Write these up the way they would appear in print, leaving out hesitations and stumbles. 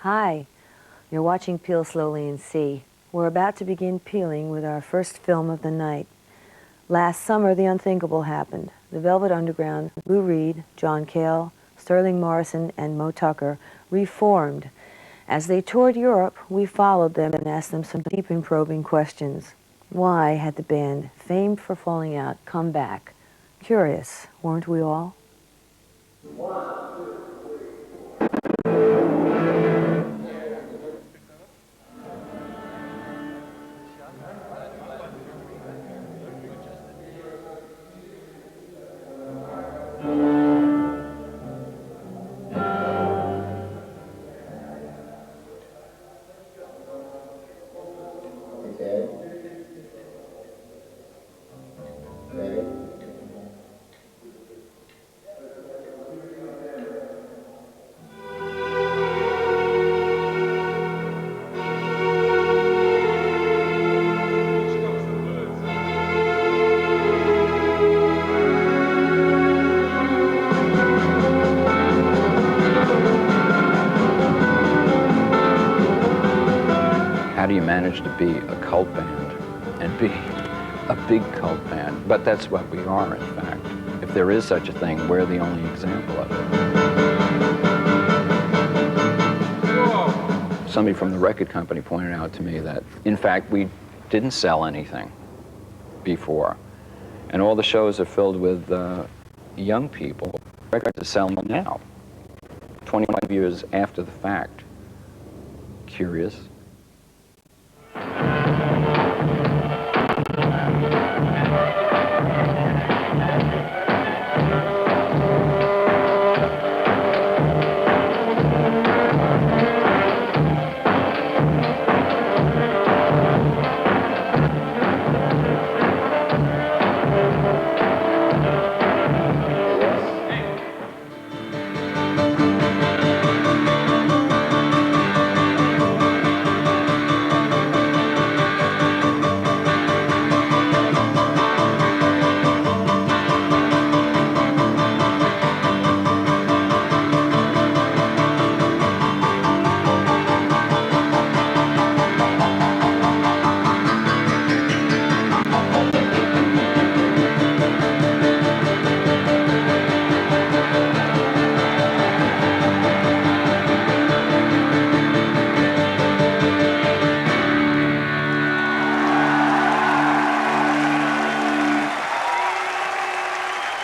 Hi, you're watching Peel Slowly and See. We're about to begin peeling with our first film of the night. Last summer, the unthinkable happened. The Velvet Underground, Lou Reed, John Cale, Sterling Morrison, and Moe Tucker reformed. As they toured Europe, we followed them and asked them some deep and probing questions. Why had the band, famed for falling out, come back? Curious, weren't we all? How do you manage to be a cult band and be a big cult band? But that's what we are, in fact. If there is such a thing, we're the only example of it. Somebody from the record company pointed out to me that, in fact, we didn't sell anything before. And all the shows are filled with young people. Records are selling now, 25 years after the fact. Curious.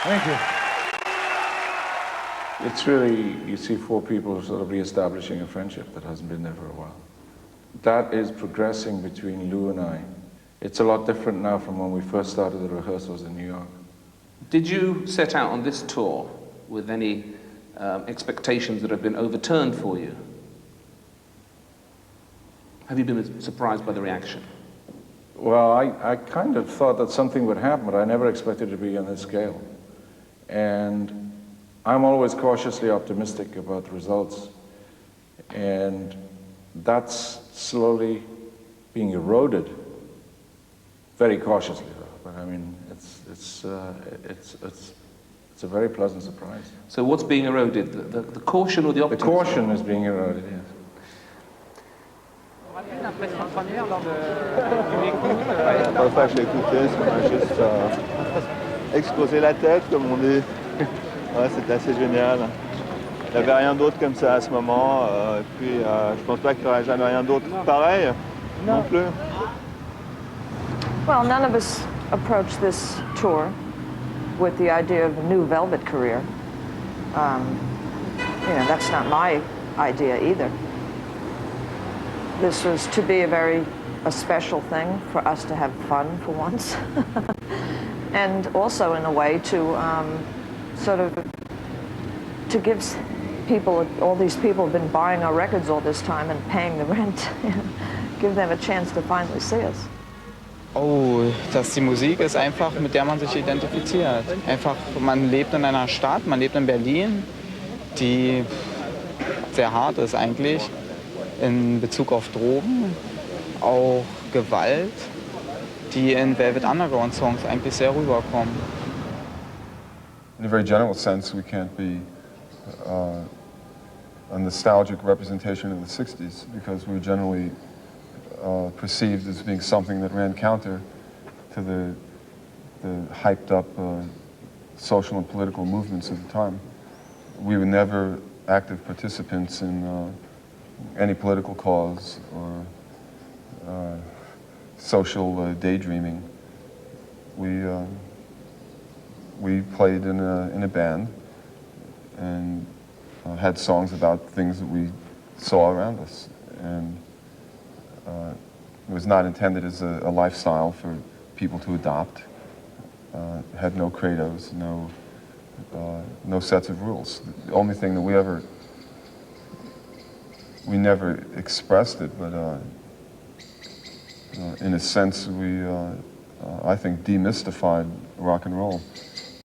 Thank you. It's really, you see four people sort of reestablishing a friendship that hasn't been there for a while. That is progressing between Lou and I. It's a lot different now from when we first started the rehearsals in New York. Did you set out on this tour with any expectations that have been overturned for you? Have you been surprised by the reaction? Well, I kind of thought that something would happen, but I never expected it to be on this scale. And I'm always cautiously optimistic about the results. And that's slowly being eroded, very cautiously though. But I mean, it's a very pleasant surprise. So what's being eroded? The caution or the optimism? The caution is being eroded, yes. La première fois que je l'ai écouté, ça m'a juste explosé la tête, comme on dit. Ouais, c'était assez génial. Il n'y avait rien d'autre comme ça à ce moment. Et puis, je pense pas qu'il n'y aurait jamais rien d'autre pareil non plus. Well, none of us approached this tour with the idea of a new Velvet career. That's not my idea either. This was to be a special thing for us to have fun for once. And also in a way to to give people, all these people have been buying our records all this time and paying the rent, give them a chance to finally see us. Oh, dass die Musik ist einfach, mit der man sich identifiziert. Einfach, man lebt in einer Stadt, man lebt in Berlin, die sehr hart ist eigentlich. In Bezug auf Drogen, auch Gewalt, die in Velvet Underground Songs eigentlich sehr rüberkommen. In a very general sense, we can't be a nostalgic representation of the 60s, because we were generally perceived as being something that ran counter to the hyped up social and political movements of the time. We were never active participants in any political cause or social daydreaming. We played in a band and had songs about things that we saw around us, and it was not intended as a lifestyle for people to adopt. Had no credos, no sets of rules. The only thing that we never expressed it, but in a sense we, I think, demystified rock and roll.